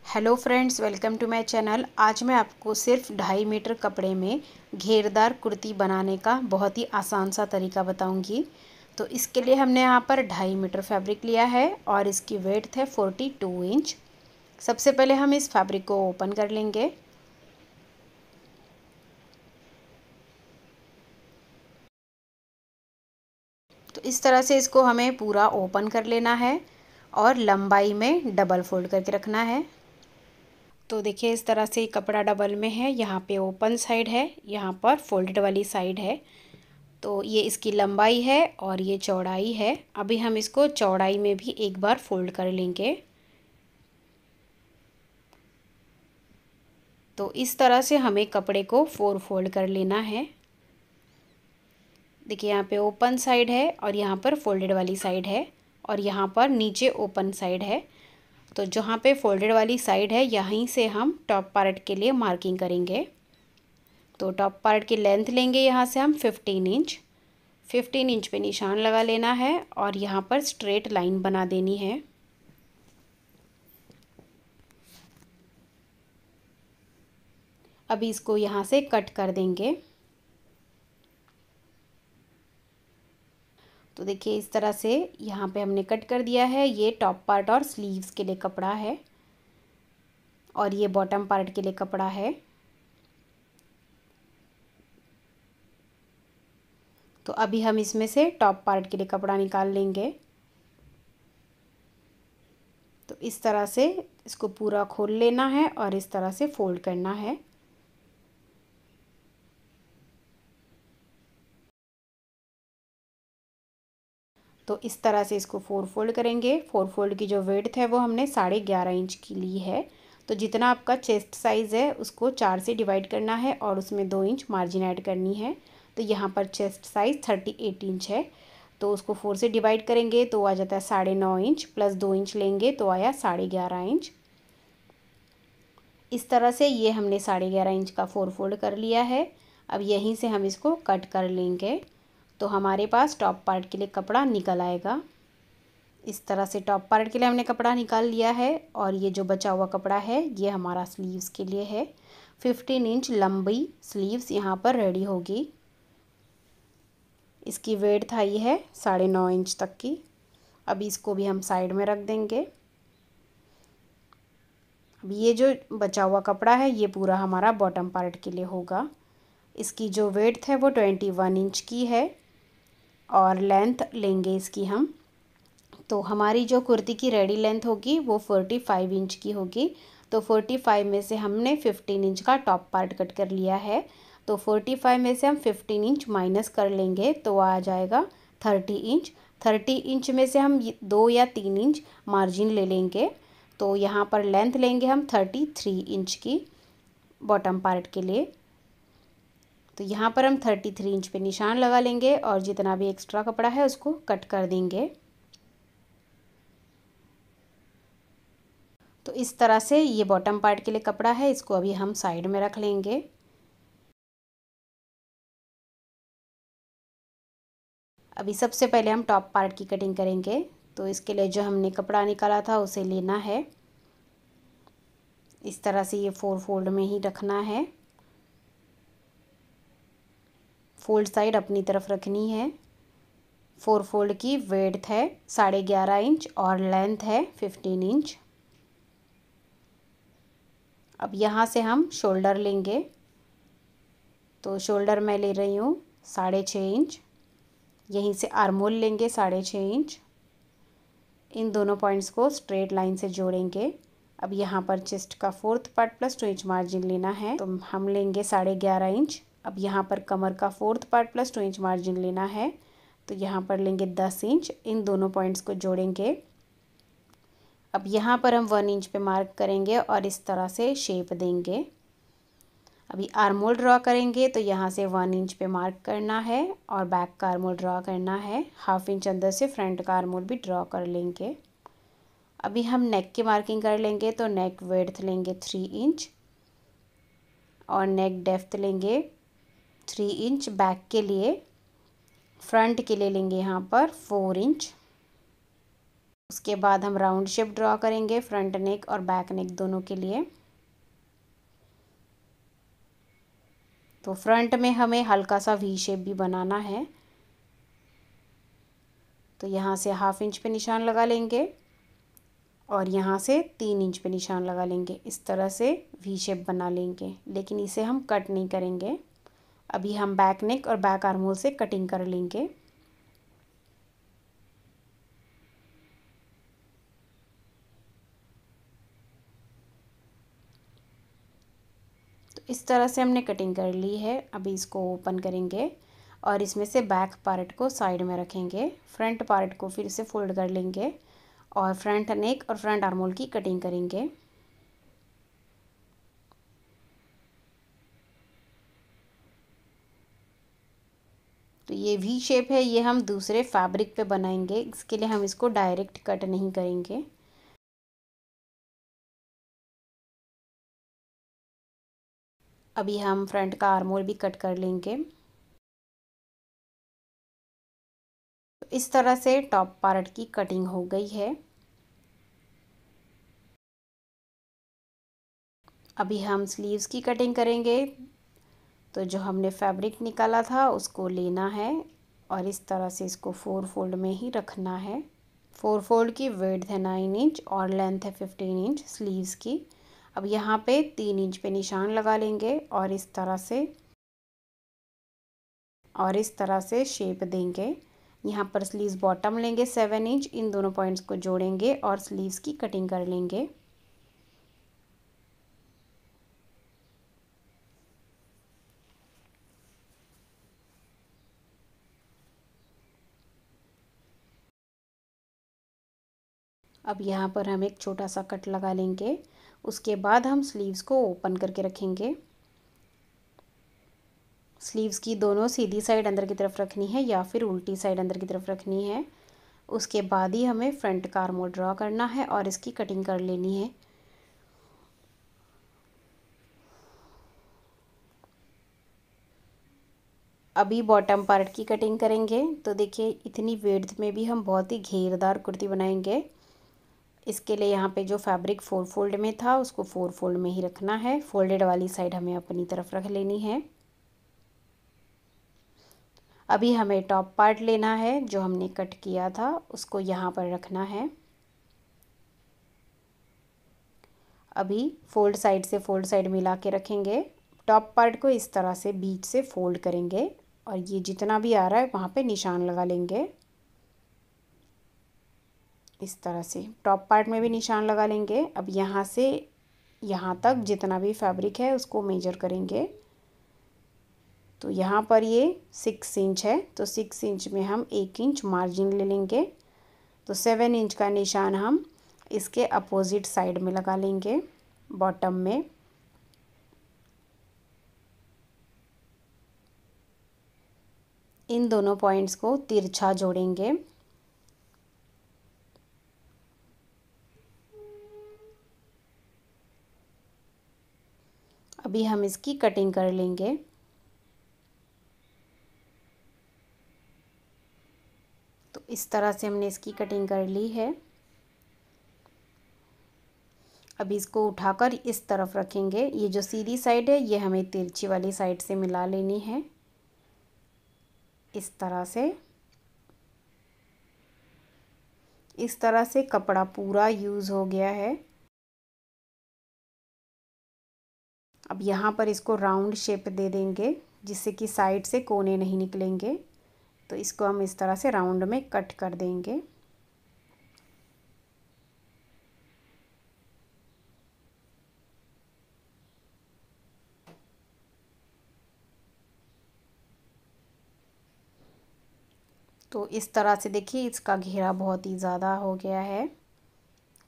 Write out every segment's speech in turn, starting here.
Hello friends, welcome to my channel. आज मैं आपको सिर्फ 2.5 मीटर कपड़े में घेरदार कुर्ती बनाने का बहुत ही आसान सा तरीका बताऊंगी। तो इसके लिए हमने यहाँ पर 2.5 मीटर फैब्रिक लिया है और इसकी वेड्थ है 42 इंच। सबसे पहले हम इस फैब्रिक को ओपन कर लेंगे। तो इस तरह से इसको हमें पूरा ओपन कर लेना है और लंबाई में डबल फोल्ड करके रखना है। तो देखिए इस तरह से कपड़ा डबल में है, यहाँ पे ओपन साइड है, यहाँ पर फोल्डेड वाली साइड है। तो ये इसकी लंबाई है और ये चौड़ाई है। अभी हम इसको चौड़ाई में भी एक बार फोल्ड कर लेंगे। तो इस तरह से हमें कपड़े को 4 फोल्ड कर लेना है। देखिए यहाँ पे ओपन साइड है और यहाँ पर फोल्डेड वाली साइड है और यहाँ पर नीचे ओपन साइड है। तो जहाँ पे फोल्डेड वाली साइड है यहीं से हम टॉप पार्ट के लिए मार्किंग करेंगे। तो टॉप पार्ट की लेंथ लेंगे यहाँ से हम 15 इंच पे निशान लगा लेना है और यहाँ पर स्ट्रेट लाइन बना देनी है। अभी इसको यहाँ से कट कर देंगे। तो देखिए इस तरह से यहाँ पे हमने कट कर दिया है। ये टॉप पार्ट और स्लीव्स के लिए कपड़ा है और ये बॉटम पार्ट के लिए कपड़ा है। तो अभी हम इसमें से टॉप पार्ट के लिए कपड़ा निकाल लेंगे। तो इस तरह से इसको पूरा खोल लेना है और इस तरह से फोल्ड करना है। तो इस तरह से इसको 4 फोल्ड करेंगे। 4 फोल्ड की जो विड्थ है वो हमने 11.5 इंच की ली है। तो जितना आपका चेस्ट साइज़ है उसको 4 से डिवाइड करना है और उसमें 2 इंच मार्जिन ऐड करनी है। तो यहाँ पर चेस्ट साइज़ 38 इंच है। तो उसको 4 से डिवाइड करेंगे तो आ जाता है 9.5 इंच, प्लस 2 इंच लेंगे तो आया 11.5 इंच। इस तरह से ये हमने 11.5 इंच का 4 फोल्ड कर लिया है। अब यहीं से हम इसको कट कर लेंगे। तो हमारे पास टॉप पार्ट के लिए कपड़ा निकल आएगा। इस तरह से टॉप पार्ट के लिए हमने कपड़ा निकाल लिया है और ये जो बचा हुआ कपड़ा है ये हमारा स्लीव्स के लिए है। 15 इंच लंबी स्लीव्स यहाँ पर रेडी होगी। इसकी वेड्थ आई है 9.5 इंच तक की। अभी इसको भी हम साइड में रख देंगे। अब ये जो बचा हुआ कपड़ा है ये पूरा हमारा बॉटम पार्ट के लिए होगा। इसकी जो वेड्थ है वो 21 इंच की है और लेंथ लेंगे इसकी हम। तो हमारी जो कुर्ती की रेडी लेंथ होगी वो 45 इंच की होगी। तो 45 में से हमने 15 इंच का टॉप पार्ट कट कर लिया है। तो 45 में से हम 15 इंच माइनस कर लेंगे तो आ जाएगा 30 इंच। 30 इंच में से हम 2 या 3 इंच मार्जिन ले लेंगे। तो यहाँ पर लेंथ लेंगे हम 33 इंच की बॉटम पार्ट के लिए। तो यहाँ पर हम 33 इंच पे निशान लगा लेंगे और जितना भी एक्स्ट्रा कपड़ा है उसको कट कर देंगे। तो इस तरह से ये बॉटम पार्ट के लिए कपड़ा है, इसको अभी हम साइड में रख लेंगे। अभी सबसे पहले हम टॉप पार्ट की कटिंग करेंगे। तो इसके लिए जो हमने कपड़ा निकाला था उसे लेना है। इस तरह से ये 4 फोल्ड में ही रखना है। फोल्ड साइड अपनी तरफ रखनी है। 4 फोल्ड की विड्थ है 11.5 इंच और लेंथ है 15 इंच। अब यहाँ से हम शोल्डर लेंगे। तो शोल्डर मैं ले रही हूँ 6.5 इंच। यहीं से आर्म होल लेंगे 6.5 इंच। इन दोनों पॉइंट्स को स्ट्रेट लाइन से जोड़ेंगे। अब यहाँ पर चेस्ट का 4th part plus 2 inch margin लेना है तो हम लेंगे 11.5 इंच। अब यहाँ पर कमर का 4th part plus 2 inch margin लेना है तो यहाँ पर लेंगे 10 इंच। इन दोनों पॉइंट्स को जोड़ेंगे। अब यहाँ पर हम 1 इंच पे मार्क करेंगे और इस तरह से शेप देंगे। अभी आर्म होल ड्रॉ करेंगे तो यहाँ से 1 इंच पे मार्क करना है और बैक का आर्म होल ड्रॉ करना है। 1/2 इंच अंदर से फ्रंट का आर्म होल भी ड्रॉ कर लेंगे। अभी हम नेक की मार्किंग कर लेंगे। तो नेक विड्थ लेंगे 3 इंच और नेक डेप्थ लेंगे 3 इंच। बैक के लिए फ्रंट के लिए लेंगे यहाँ पर 4 इंच। उसके बाद हम राउंड शेप ड्रॉ करेंगे फ्रंट नेक और बैक नेक दोनों के लिए। तो फ्रंट में हमें हल्का सा वी शेप भी बनाना है, तो यहाँ से 1/2 इंच पे निशान लगा लेंगे और यहाँ से 3 इंच पे निशान लगा लेंगे। इस तरह से वी शेप बना लेंगे, लेकिन इसे हम कट नहीं करेंगे। अभी हम बैक नेक और बैक आर्म होल से कटिंग कर लेंगे। तो इस तरह से हमने कटिंग कर ली है। अभी इसको ओपन करेंगे और इसमें से बैक पार्ट को साइड में रखेंगे, फ्रंट पार्ट को फिर से फोल्ड कर लेंगे और फ्रंट नेक और फ्रंट आर्म होल की कटिंग करेंगे। तो ये वी शेप है, ये हम दूसरे फैब्रिक पे बनाएंगे, इसके लिए हम इसको डायरेक्ट कट नहीं करेंगे। अभी हम फ्रंट का आर्म होल भी कट कर लेंगे। तो इस तरह से टॉप पार्ट की कटिंग हो गई है। अभी हम स्लीव्स की कटिंग करेंगे। तो जो हमने फैब्रिक निकाला था उसको लेना है और इस तरह से इसको 4 फोल्ड में ही रखना है। 4 फोल्ड की विड्थ है 9 इंच और लेंथ है 15 इंच स्लीव्स की। अब यहाँ पे 3 इंच पे निशान लगा लेंगे और इस तरह से शेप देंगे। यहाँ पर स्लीव्स बॉटम लेंगे 7 इंच, इन दोनों पॉइंट्स को जोड़ेंगे और स्लीव्स की कटिंग कर लेंगे। अब यहाँ पर हम एक छोटा सा कट लगा लेंगे। उसके बाद हम स्लीव्स को ओपन करके रखेंगे। स्लीव्स की दोनों सीधी साइड अंदर की तरफ रखनी है या फिर उल्टी साइड अंदर की तरफ रखनी है। उसके बाद ही हमें फ्रंट का आर्म होल ड्रॉ करना है और इसकी कटिंग कर लेनी है। अभी बॉटम पार्ट की कटिंग करेंगे। तो देखिए इतनी विड्थ में भी हम बहुत ही घेरदार कुर्ती बनाएंगे। इसके लिए यहाँ पे जो फैब्रिक 4 फोल्ड में था उसको 4 फोल्ड में ही रखना है। फोल्डेड वाली साइड हमें अपनी तरफ रख लेनी है। अभी हमें टॉप पार्ट लेना है, जो हमने कट किया था उसको यहाँ पर रखना है। अभी फोल्ड साइड से फोल्ड साइड मिला के रखेंगे। टॉप पार्ट को इस तरह से बीच से फोल्ड करेंगे और ये जितना भी आ रहा है वहाँ पे निशान लगा लेंगे। इस तरह से टॉप पार्ट में भी निशान लगा लेंगे। अब यहाँ से यहाँ तक जितना भी फैब्रिक है उसको मेजर करेंगे। तो यहाँ पर ये 6 इंच है, तो 6 इंच में हम 1 इंच मार्जिन ले लेंगे। तो 7 इंच का निशान हम इसके अपोजिट साइड में लगा लेंगे, बॉटम में। इन दोनों पॉइंट्स को तिरछा जोड़ेंगे। अभी हम इसकी कटिंग कर लेंगे। तो इस तरह से हमने इसकी कटिंग कर ली है। अब इसको उठाकर इस तरफ रखेंगे। ये जो सीधी साइड है ये हमें तिरछी वाली साइड से मिला लेनी है, इस तरह से। इस तरह से कपड़ा पूरा यूज़ हो गया है। अब यहाँ पर इसको राउंड शेप दे देंगे जिससे कि साइड से कोने नहीं निकलेंगे। तो इसको हम इस तरह से राउंड में कट कर देंगे। तो इस तरह से देखिए इसका घेरा बहुत ही ज़्यादा हो गया है,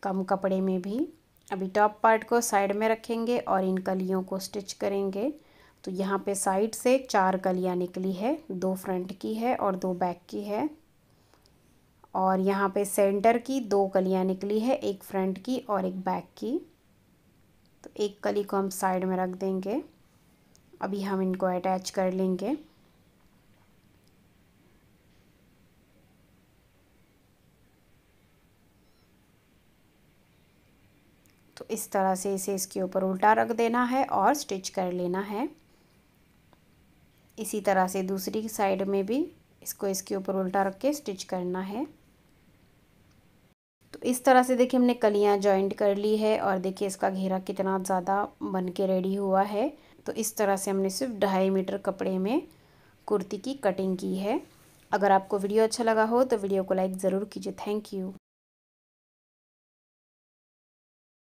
कम कपड़े में भी। अभी टॉप पार्ट को साइड में रखेंगे और इन कलियों को स्टिच करेंगे। तो यहाँ पे साइड से 4 कलियाँ निकली है, 2 फ्रंट की है और 2 बैक की है। और यहाँ पे सेंटर की 2 कलियाँ निकली है, एक फ्रंट की और एक बैक की। तो एक कली को हम साइड में रख देंगे। अभी हम इनको अटैच कर लेंगे। तो इस तरह से इसे इसके ऊपर उल्टा रख देना है और स्टिच कर लेना है। इसी तरह से दूसरी साइड में भी इसको इसके ऊपर उल्टा रख के स्टिच करना है। तो इस तरह से देखिए हमने कलियां जॉइंट कर ली है और देखिए इसका घेरा कितना ज़्यादा बन के रेडी हुआ है। तो इस तरह से हमने सिर्फ 2.5 मीटर कपड़े में कुर्ती की कटिंग की है। अगर आपको वीडियो अच्छा लगा हो तो वीडियो को लाइक ज़रूर कीजिए। Thank you.